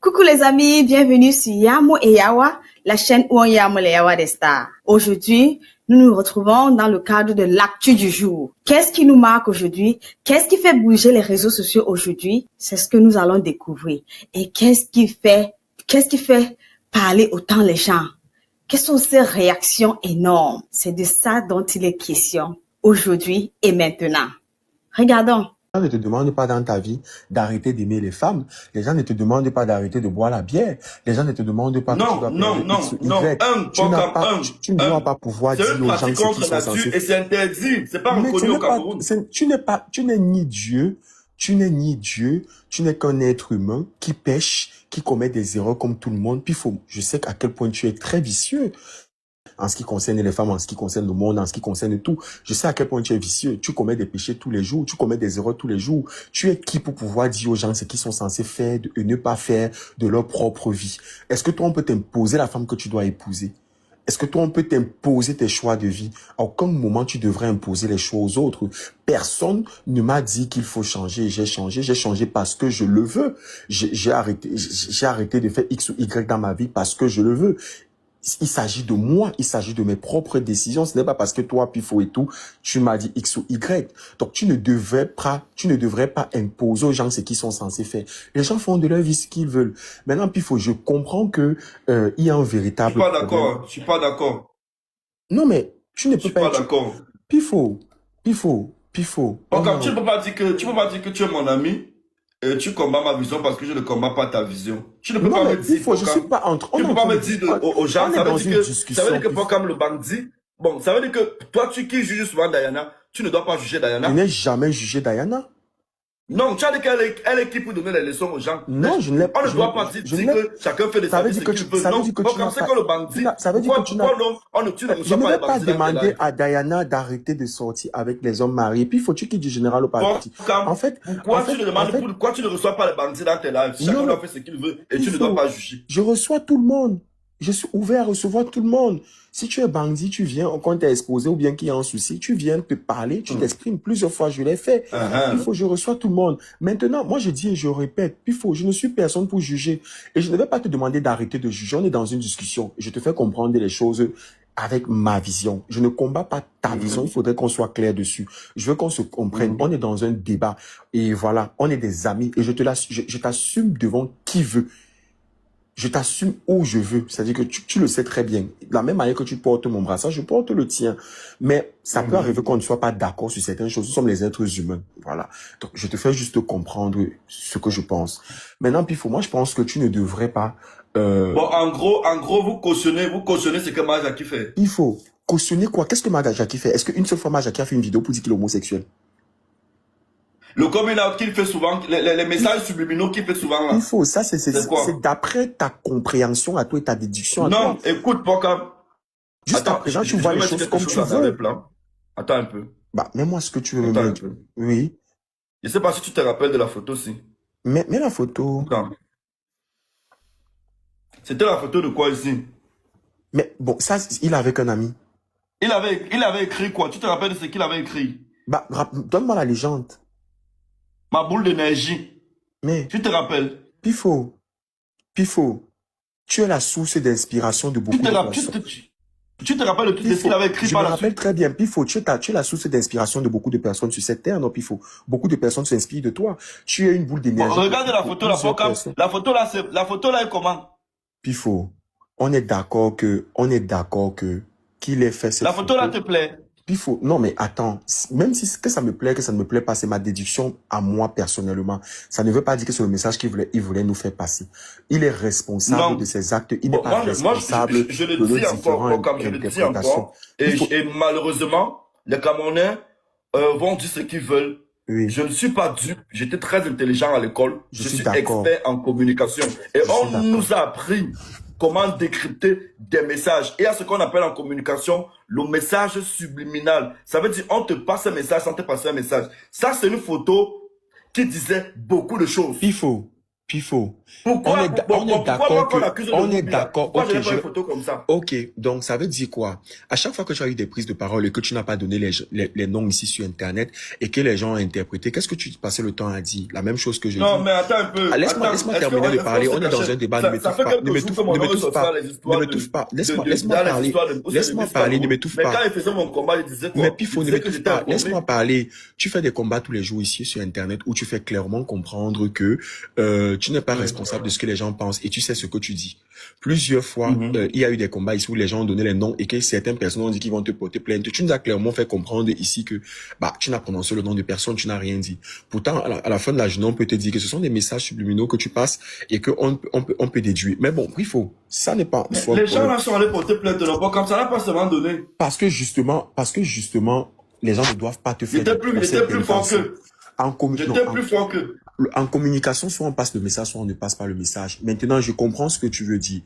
Coucou les amis, bienvenue sur Yamo et Yawa, la chaîne où on yamo les Yawa des stars. Aujourd'hui, nous nous retrouvons dans le cadre de l'actu du jour. Qu'est-ce qui nous marque aujourd'hui? Qu'est-ce qui fait bouger les réseaux sociaux aujourd'hui? C'est ce que nous allons découvrir. Et qu'est-ce qui fait parler autant les gens? Quelles sont ces réactions énormes? C'est de ça dont il est question aujourd'hui et maintenant. Regardons. Les gens ne te demandent pas dans ta vie d'arrêter d'aimer les femmes. Les gens ne te demandent pas d'arrêter de boire la bière. Les gens ne te demandent pas que tu dois perdre X ou Y. Tu ne dois pas pouvoir dire aux gens ce qu'ils sont censés faire. Et c'est interdit. C'est pas reconnu au Cameroun. Tu n'es ni Dieu. Tu n'es ni Dieu. Tu n'es qu'un être humain qui pêche, qui commet des erreurs comme tout le monde. Puis je sais à quel point tu es très vicieux. En ce qui concerne les femmes, en ce qui concerne le monde, en ce qui concerne tout. Je sais à quel point tu es vicieux. Tu commets des péchés tous les jours. Tu commets des erreurs tous les jours. Tu es qui pour pouvoir dire aux gens ce qu'ils sont censés faire et ne pas faire de leur propre vie? Est-ce que toi, on peut t'imposer la femme que tu dois épouser? Est-ce que toi, on peut t'imposer tes choix de vie? À aucun moment, tu devrais imposer les choix aux autres. Personne ne m'a dit qu'il faut changer. J'ai changé parce que je le veux. J'ai arrêté de faire X ou Y dans ma vie parce que je le veux. Il s'agit de moi, il s'agit de mes propres décisions. Ce n'est pas parce que toi, Pifo et tout, tu m'as dit X ou Y. Donc, tu ne devrais pas imposer aux gens ce qu'ils sont censés faire. Les gens font de leur vie ce qu'ils veulent. Maintenant, Pifo, je comprends que il y a un véritable problème. Je suis pas d'accord. Non, mais tu ne peux pas. Je suis pas d'accord. Pifo. Comme tu ne peux pas dire que tu es mon ami. Et tu combats ma vision parce que je ne combats pas ta vision. Tu ne peux pas me dire. Je suis pas entre. Tu ne peux pas me dire aux gens. Ça veut dire que Pokam le bandit. Bon, ça veut dire que toi, qui juges souvent Diana, tu ne dois pas juger Diana. Je n'ai jamais jugé Diana. Non, tu as dit qu'elle est qui pour donner les leçons aux gens. Non, je ne l'ai pas. On ne doit pas dire que chacun fait de sa vie ce qu'il veut. Non, comme c'est que le bandit. Ça veut dire que tu n'as je ne vais pas demander à Diana d'arrêter de sortir avec les hommes mariés. Puis faut-tu qu'il du général au parti. En fait, pourquoi tu ne reçois pas les bandits dans tes lives? Chacun doit faire ce qu'il veut et tu ne dois pas juger. Je reçois tout le monde. Je suis ouvert à recevoir tout le monde. Si tu es bandit, tu viens, quand tu es exposé ou bien qu'il y a un souci, tu viens te parler, tu t'exprimes. Plusieurs fois, je l'ai fait. Je reçois tout le monde. Maintenant, moi, je dis et je répète, je ne suis personne pour juger. Et je ne vais pas te demander d'arrêter de juger. On est dans une discussion. Je te fais comprendre les choses avec ma vision. Je ne combats pas ta vision. Il faudrait qu'on soit clair dessus. Je veux qu'on se comprenne. On est dans un débat. Et voilà, on est des amis. Et je t'assume devant qui veut. Je t'assume où je veux. C'est-à-dire que tu le sais très bien. De la même manière que tu portes mon brassard, je porte le tien. Mais ça peut arriver qu'on ne soit pas d'accord sur certaines choses. Nous sommes les êtres humains. Voilà. Donc, je te fais juste comprendre ce que je pense. Maintenant, Pifo, moi, je pense que tu ne devrais pas... Bon, en gros, vous cautionnez ce que Majaki fait. Il faut cautionner quoi? Qu'est-ce que Majaki fait? Est-ce qu'une seule fois Majaki a fait une vidéo pour dire qu'il est homosexuel? Le coming out qu'il fait souvent, les messages subliminaux qu'il fait souvent là. Il faut, ça c'est d'après ta compréhension à toi et ta déduction à toi. Non, écoute, Pokam. Juste à présent, tu vois les choses comme tu veux. Attends un peu. Bah, mets-moi ce que tu veux me dire. Oui. Je sais pas si tu te rappelles de la photo aussi. Mets la photo. C'était la photo de quoi ici? Mais bon, ça, il avait qu'un ami. Il avait écrit quoi? Tu te rappelles de ce qu'il avait écrit? Bah, donne-moi la légende. Ma boule d'énergie. Mais. Tu te rappelles? Pifo, tu es la source d'inspiration de beaucoup de personnes. Tu te rappelles de tout ce qu'il avait écrit par la suite? Je me rappelle très bien. Pifo, tu es la source d'inspiration de beaucoup de personnes sur cette terre, non, Pifo? Beaucoup de personnes s'inspirent de toi. Tu es une boule d'énergie. Bon, regarde la photo, la photo là est comment? Pifo, on est d'accord que qu'il ait fait cette La photo là te plaît? Pifo, non mais attends, même si que ça me plaît, que ça ne me plaît pas, c'est ma déduction à moi personnellement. Ça ne veut pas dire que c'est le message qu'il voulait nous faire passer. Il est responsable de ses actes, il n'est pas responsable je le dis encore, comme je le dis encore. Et malheureusement, les Camerounais vont dire ce qu'ils veulent. Oui. Je ne suis pas dupe, j'étais très intelligent à l'école, je suis expert en communication. Et on nous a appris comment décrypter des messages. Et il y a ce qu'on appelle en communication le message subliminal. Ça veut dire on te passe un message sans te passer un message. Ça, c'est une photo qui disait beaucoup de choses. Pifo, Pifo. Pourquoi On est d'accord que, on est d'accord. Pourquoi je n'ai pas une photo comme ça? Ok, donc ça veut dire quoi? À chaque fois que tu as eu des prises de parole et que tu n'as pas donné les noms ici sur Internet et que les gens ont interprété, qu'est-ce que tu passais le temps à dire? La même chose que je dis. Non, mais attends un peu. Laisse-moi terminer de parler. On est dans un débat. Ne m'étouffe pas. Ne m'étouffe pas. Ne m'étouffe pas. Laisse-moi parler. Laisse-moi parler. Ne m'étouffe pas. Mais quand il faisait mon combat, il disait quoi? Mais Pifo, ne m'étouffe pas. Laisse-moi parler. Tu fais des combats tous les jours ici sur Internet où tu fais clairement comprendre que tu n'es pas responsable de ce que les gens pensent et tu sais ce que tu dis. Plusieurs fois, il y a eu des combats ici où les gens ont donné les noms et que certaines personnes ont dit qu'ils vont te porter plainte. Tu nous as clairement fait comprendre ici que tu n'as prononcé le nom de personne, tu n'as rien dit. Pourtant, à la fin de la journée, on peut te dire que ce sont des messages subliminaux que tu passes et qu'on peut déduire. Mais bon, il faut. Ça n'est pas... Les gens là sont allés porter plainte de leur part, comme ça n'a pas seulement donné. Parce que justement, les gens ne doivent pas te faire... J'étais plus fort que... J'étais plus fort que... En communication, soit on passe le message, soit on ne passe pas le message. Maintenant, je comprends ce que tu veux dire.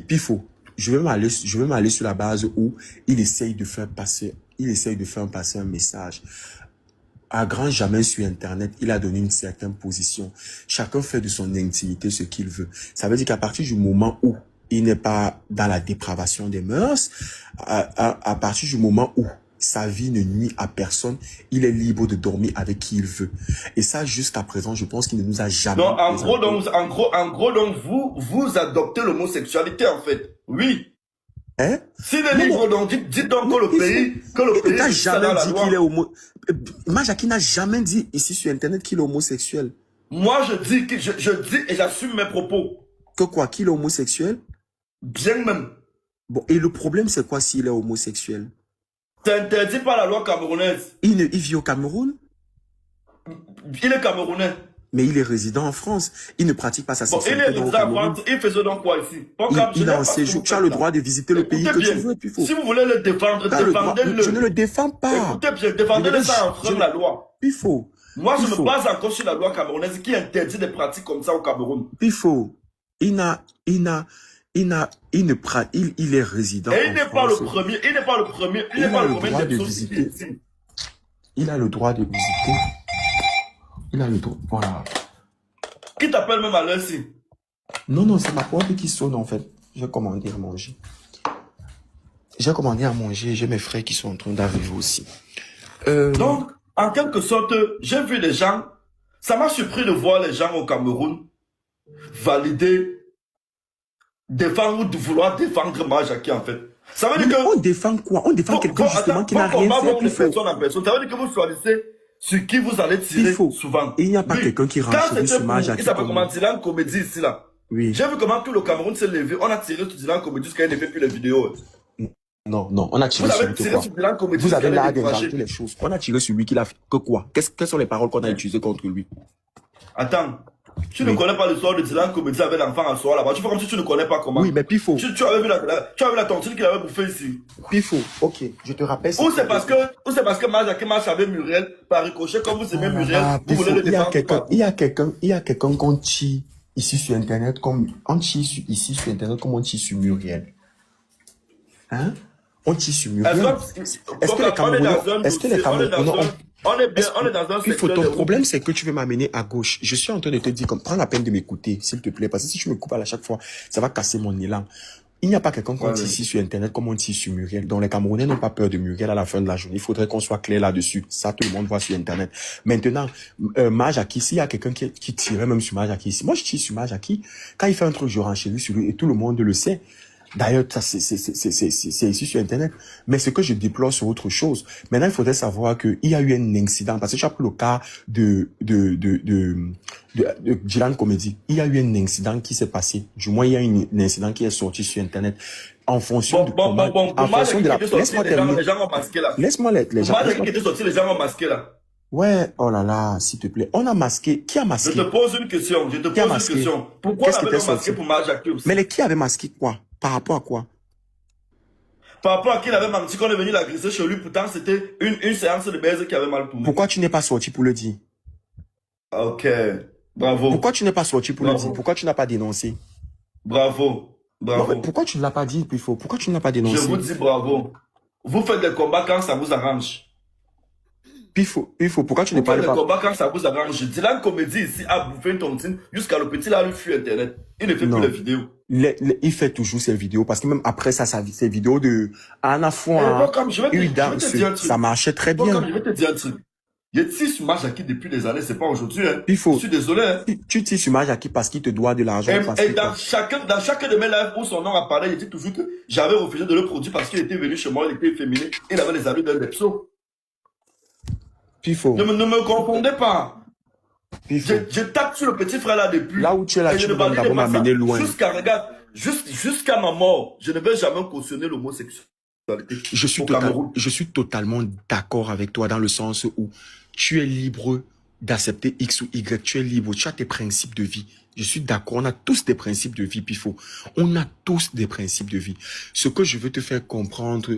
Pifo, je vais m'aller sur la base où il essaye de faire passer un message. À grand jamais sur Internet, il a donné une certaine position. Chacun fait de son intimité ce qu'il veut. Ça veut dire qu'à partir du moment où il n'est pas dans la dépravation des mœurs, à partir du moment où sa vie ne nuit à personne, il est libre de dormir avec qui il veut. Et ça, jusqu'à présent, je pense qu'il ne nous a jamais... Non, en gros, donc, vous adoptez l'homosexualité, en fait. Oui. Hein? S'il est libre, donc, dites donc que le pays... Il n'a jamais dit qu'il est homo... Majaki n'a jamais dit ici sur Internet qu'il est homosexuel. Moi, je dis et j'assume mes propos. Que quoi? Qu'il est homosexuel? Bien même. Bon, et le problème, c'est quoi s'il est homosexuel? C'est interdit par la loi camerounaise. Il vit au Cameroun? Il est camerounais. Mais il est résident en France. Il ne pratique pas sa sexualité dans le Cameroun. Il faisait donc quoi ici? Il a un séjour. Tu as le droit de visiter le pays que tu veux. Si vous voulez le défendre, défendez-le. Je ne le défends pas. Écoutez bien, défendez-le sans enfreindre la loi. Pifo. Moi, je me base encore sur la loi camerounaise qui interdit des pratiques comme ça au Cameroun. Pifo. Il est résident. Et il n'est pas le premier. Il n'est pas le premier. Il n'est pas le premier de visiter. Il a le droit de visiter. Il a le droit. Voilà. Qui t'appelle même à l'heure-ci? Non, c'est ma porte qui sonne en fait. J'ai commandé à manger. J'ai mes frères qui sont en train d'arriver aussi. Donc, en quelque sorte, j'ai vu les gens. Ça m'a surpris de voir les gens au Cameroun valider. Défendre ou de vouloir défendre Majaki en fait. Ça veut dire que... On défend quoi? On défend quelqu'un justement qui n'a rien fait. De personne en personne. Ça veut dire que vous choisissez sur qui vous allez tirer souvent. Et il n'y a pas quelqu'un qui rentre sur Majaki. Il s'appelle comment Dylan Comédie ici là. Oui. J'ai vu comment tout le Cameroun s'est levé. On a tiré sur Dylan Comédie jusqu'à il ne fait plus les vidéos. Non, on a tiré sur lui. Vous avez l'air d'inventer les choses. On a tiré sur lui qu'il a fait que quoi? Quelles sont les paroles qu'on a utilisées contre lui? Attends. Tu ne connais pas l'histoire de Dylan Comédie avec l'enfant à soi là-bas. Tu fais comme si tu ne connais pas comment. Oui, mais Pifo. Tu avais vu la tontine qu'il avait bouffée ici. Pifo, ok, je te rappelle. Ou c'est parce que Majaki marche avec Muriel par ricochet comme vous aimez Muriel. Vous voulez le défendre. Il y a quelqu'un qu'on tire ici sur Internet comme on tire ici sur Internet comme on tire sur Muriel. Hein? On tire sur Muriel. Est-ce que les Camerounais on est dans un secteur. Ton problème, c'est que tu veux m'amener à gauche. Je suis en train de te dire, prends la peine de m'écouter, s'il te plaît, parce que si tu me coupes à chaque fois, ça va casser mon élan. Il n'y a pas quelqu'un qu'on tire ici sur Internet comme on tire sur Muriel. Donc les Camerounais n'ont pas peur de Muriel à la fin de la journée. Il faudrait qu'on soit clair là-dessus. Ça, tout le monde voit sur Internet. Maintenant, Majaki, s'il y a quelqu'un qui tirait même sur Majaki ici, moi je tire sur Majaki. Quand il fait un truc, je renchéris sur lui et tout le monde le sait. D'ailleurs, ça, c'est ici sur Internet. Mais ce que je déplore, c'est autre chose. Maintenant, il faudrait savoir qu'il y a eu un incident. Parce que tu as pris le cas de Dylan Comédie. Il y a eu un incident qui s'est passé. Du moins, il y a un incident qui est sorti sur Internet. En fonction de comment... En fonction de la... Laisse-moi terminer. Laisse-moi les gens... qui était sorti, les gens ont masqué là. Ouais, oh là là, s'il te plaît. On a masqué. Qui a masqué? Je te pose une question. Pourquoi on avait masqué pour Majaki aussi? Mais qui avait masqué quoi? Par rapport à quoi? Par rapport à qui il avait menti qu'on est venu l'agresser chez lui, pourtant c'était une séance de baise qui avait mal tourné. Pourquoi tu n'es pas sorti pour le dire? Ok, bravo. Pourquoi tu n'es pas sorti pour le dire? Pourquoi tu n'as pas dénoncé? Bravo, bravo. Non, pourquoi tu ne l'as pas dit, Pifo? Pourquoi tu ne l'as pas dénoncé? Je vous dis bravo. Vous faites des combats quand ça vous arrange. Pourquoi tu ne Vous faites parles le pas? combat quand ça vous arrange. Dylan Comédie ici a bouffé une tontine jusqu'à le petit là, lui fuit Internet. Il ne fait plus les vidéos. Il fait toujours ses vidéos parce que même après ça, ses vidéos de Anna Foin, ça marchait très bien. Je vais te dire un truc. Il tisse sur Majaki depuis des années, c'est pas aujourd'hui. Hein. Je suis désolé. Hein. Tu tisses sur Majaki parce qu'il te doit de l'argent. Et dans chacun de mes lives où son nom apparaît, il dit toujours que j'avais refusé de le produire parce qu'il était venu chez moi, il était efféminé, il avait les amis d'un Depso. Ne me confondez pas. Je tape sur le petit frère là depuis. Là où tu es là, tu vas d'abord m'amener loin. Jusqu'à ma mort, je ne vais jamais cautionner l'homosexualité. Je suis totalement d'accord avec toi dans le sens où tu es libre d'accepter X ou Y. Tu es libre, tu as tes principes de vie. Je suis d'accord, on a tous des principes de vie, Pifo. On a tous des principes de vie. Ce que je veux te faire comprendre,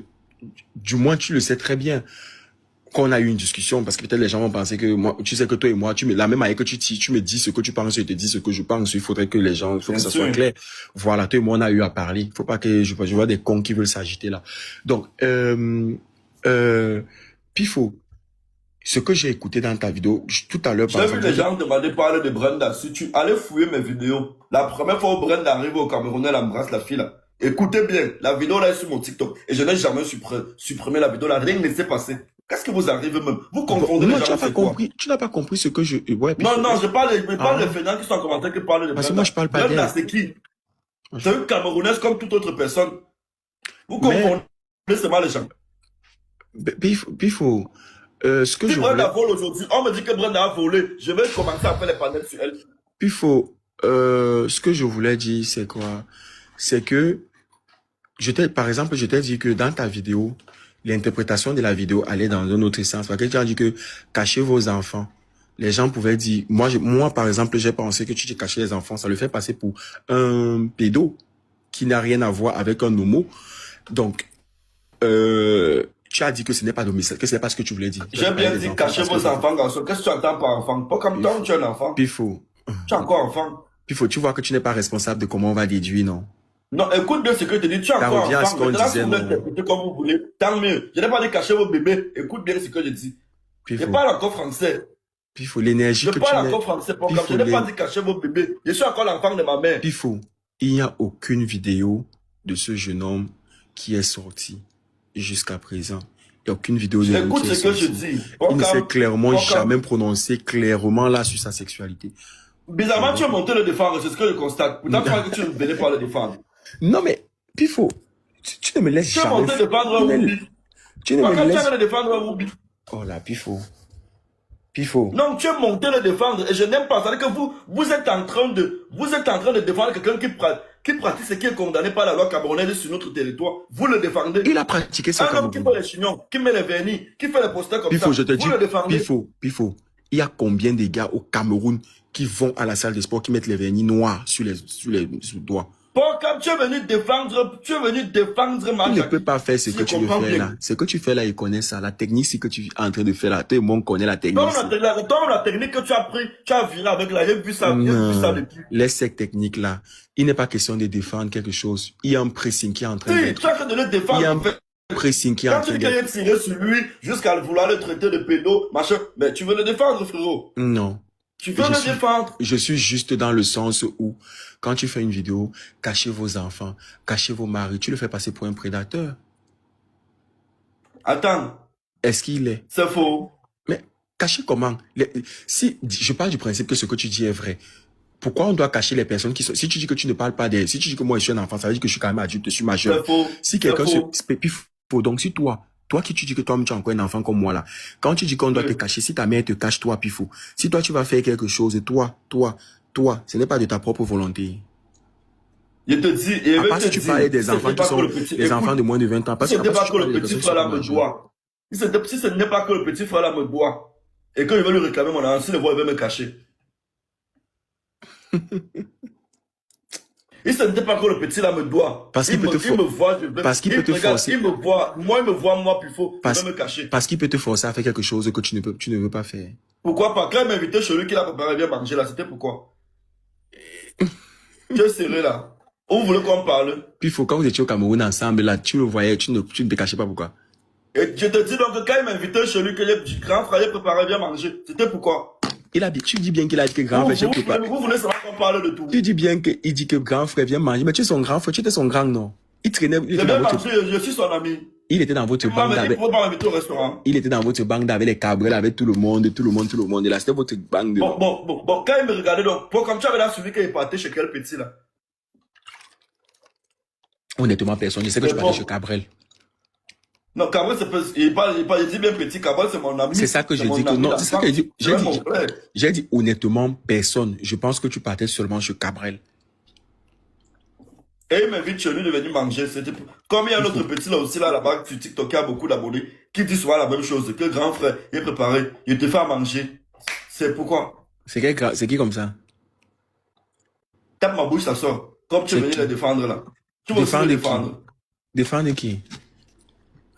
du moins tu le sais très bien, qu'on a eu une discussion, parce que peut-être les gens vont penser que moi, tu sais que toi et moi, la même année que tu me dis ce que tu penses, je te dis ce que je pense, il faudrait que les gens, il faut que ça soit clair. Voilà, toi et moi, on a eu à parler. Il faut pas que je vois des cons qui veulent s'agiter là. Donc, Pifo, ce que j'ai écouté dans ta vidéo, tout à l'heure, j'ai vu les gens demander parler de Brenda. Si tu allais fouiller mes vidéos, la première fois où Brenda arrive au Cameroun, elle embrasse la fille là. Écoutez bien, la vidéo là est sur mon TikTok. Et je n'ai jamais supprimé la vidéo là. Rien ne s'est passé. Qu'est-ce que vous arrivez même? Vous confondez les gens. Tu n'as pas compris ce que je... Ouais, non, je parle des fainéants qui sont en commentaire qui parlent de Brenda. Parce que moi, je parle pas Brenda, c'est qui? C'est une Camerounaise comme toute autre personne. Vous confondez seulement les gens. Pifo, ce que je Brenda vole aujourd'hui, on me dit que Brenda a volé. Je vais commencer à faire les panels sur elle. Pifo, ce que je voulais dire, c'est quoi? C'est que, par exemple, je t'ai dit que dans ta vidéo, l'interprétation de la vidéo allait dans un autre sens. Parce que tu as dit que cachez vos enfants. Les gens pouvaient dire, moi par exemple, j'ai pensé que tu dis cacher les enfants, ça le fait passer pour un pédo qui n'a rien à voir avec un homo. Donc, tu as dit que ce n'est pas domicile, que ce n'est pas ce que tu voulais dire. J'ai bien dit cachez vos enfants, garçon. Qu'est-ce que tu entends par enfant? Pas comme toi, tu es un enfant. Pifo. Tu es encore enfant. Pifo, tu vois que tu n'es pas responsable de comment on va déduire, non? Non, écoute bien ce que je te dis, tu es encore enfant. Maintenant, comme vous voulez, tant mieux. Je n'ai pas dit cacher vos bébés. Écoute bien ce que je dis. Je parle encore français. Pifo, l'énergie que tu mets... Je parle encore français. Je n'ai pas dit cacher vos bébés. Je suis encore l'enfant de ma mère. Pifo, il n'y a aucune vidéo de ce jeune homme qui est sorti jusqu'à présent. Il n'y a aucune vidéo de lui qui est sortie. Écoute ce que je dis. Il ne s'est clairement jamais prononcé clairement là sur sa sexualité. Bizarrement, tu as monté le défendre, c'est ce que je constate. Pourtant, tu crois que tu ne venais pas le défendre. Non, mais, Pifo, tu ne me laisses jamais... Tu as monté le défendre un Ruby. Tu ne me laisses... Tu as le défendre un Ruby. Oh là, Pifo. Non, tu as monté le défendre et je n'aime pas. C'est-à-dire que vous êtes en train de défendre quelqu'un qui pratique ce qui est condamné par la loi camerounaise sur notre territoire. Vous le défendez. Il a pratiqué ça. Un homme qui fait les chignons, qui met les vernis, qui fait les posters comme Pifo, ça. Je te vous dis, le défendez. Pifo, il y a combien de gars au Cameroun qui vont à la salle de sport, qui mettent les vernis noirs sur les doigts? Quand tu es venu défendre ma... Tu ne peux pas faire ce que tu veux faire là. Ce que tu fais là, il connaît ça. La technique, c'est que tu es en train de faire là. Tout le monde connaît la technique. La technique que tu as pris, tu as viré avec là. J'ai vu ça depuis. Laisse cette technique là. Il n'est pas question de défendre quelque chose. Il y a un pressing qui est en train de... tu es en train de le défendre. Il y a un pressing qui est en train de... Quand tu tirer sur lui, jusqu'à vouloir le traiter de pédo, machin, mais tu veux le défendre, frérot. Non. Tu veux le défendre. Je suis juste dans le sens où, quand tu fais une vidéo, cachez vos enfants, cachez vos maris, tu le fais passer pour un prédateur. Attends. Est-ce qu'il est? C'est faux. Mais cacher comment? Si je parle du principe que ce que tu dis est vrai, pourquoi on doit cacher les personnes qui sont... Si tu dis que tu ne parles pas d'elles, si tu dis que moi je suis un enfant, ça veut dire que je suis quand même adulte, je suis majeur. C'est faux. Si quelqu'un se... Faux. Donc si toi qui tu dis que toi tu es encore un enfant comme moi là, quand tu dis qu'on doit te cacher, si ta mère te cache, toi, Pifo, si toi tu vas faire quelque chose, toi, ce n'est pas de ta propre volonté. Je te dis, à part si tu parlais des enfants qui sont les enfants de moins de 20 ans. Si ce n'est pas que le petit frère là me doit, si ce n'est pas que le petit frère là me doit, et que je vais lui réclamer mon argent, s'il le voit, il va me cacher. Et ce n'était pas que le petit là me doit. Parce qu'il peut te forcer. Parce qu'il peut te forcer. Il me voit, moi, puis faut, il va me cacher. Parce qu'il peut te forcer à faire quelque chose que tu ne veux pas faire. Pourquoi pas? Quand il m'invitait chez lui, qu'il a préparé bien manger là, c'était pourquoi? Tu es serré là. Où vous voulez qu'on parle? Puis quand vous étiez au Cameroun ensemble là, tu le voyais, tu ne te cachais pas pourquoi? Et je te dis donc que quand il m'invitait chez lui, que le grand frère il préparait bien manger, c'était pourquoi? Tu dis bien qu'il a dit que grand frère, vous voulez savoir qu'on parle de tout. Tu dis bien qu'il dit que grand frère vient manger, mais tu es son grand frère, tu étais son grand, non? Il traînait, je suis son ami. Il était dans votre bande avec... Il était dans votre bande avec les cabrels, avec tout le monde. Et là, c'était votre bande. Bon, quand il me regardait, donc, comme tu avais là suivi qu'il partait chez quel petit, là? Honnêtement, personne. Je sais que tu partais chez Cabrel. Non, Cabrel, il dit bien petit. Cabrel, c'est mon ami. C'est ça que je dis. Non, c'est ça que j'ai dit honnêtement, personne. Je pense que tu partais seulement chez Cabrel. Et il m'invite chez lui de venir manger. Comme il y a un autre petit là aussi, là-bas, sur TikTok, qui a beaucoup d'abonnés, qui dit souvent la même chose, que le grand frère est préparé, il te fait à manger. C'est pourquoi? C'est qui comme ça? Tape ma bouche, ça sort. Comme tu veux les défendre là. Tu vas aussi les défendre. Défendre qui?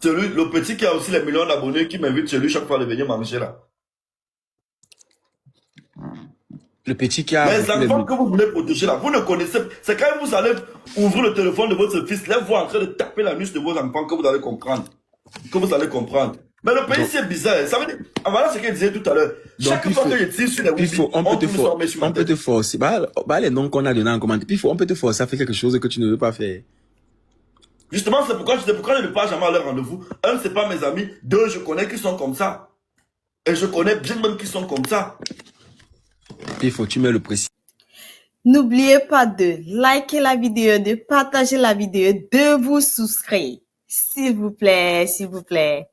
Celui, le petit qui a aussi les millions d'abonnés, qui m'invite chez lui chaque fois de venir manger là. Le petit qui a... Les enfants que vous voulez protéger là, vous ne connaissez pas. C'est quand vous allez ouvrir le téléphone de votre fils, là, vous en train de taper la nuque de vos enfants que vous allez comprendre. Mais le pays, c'est bizarre. Ça veut dire, voilà ce qu'il disait tout à l'heure. Chaque fois que je tire sur les wikis, on peut te forcer. Les noms qu'on a donnés en commentaire. Puis on peut te forcer à faire quelque chose que tu ne veux pas faire. Justement, c'est pourquoi je ne vais pas jamais à leur rendez-vous. Un, c'est pas mes amis. Deux, je connais qui sont comme ça. Et je connais bien même qui sont comme ça. Il faut tu mets le précis. N'oubliez pas de liker la vidéo, de partager la vidéo, de vous souscrire. S'il vous plaît, s'il vous plaît.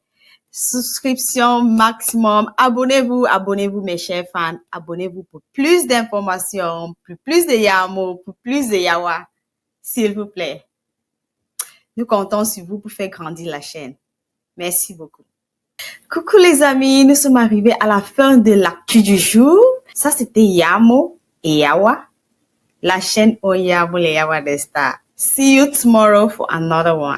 Souscription maximum. Abonnez-vous mes chers fans. Abonnez-vous pour plus d'informations, pour plus de Yamo, pour plus de Yawa. S'il vous plaît. Nous comptons sur vous pour faire grandir la chaîne. Merci beaucoup. Coucou les amis, nous sommes arrivés à la fin de l'actu du jour. Ça, c'était Yamo et Yawa, la chaîne Oyamo les Yawa des Stars. See you tomorrow for another one.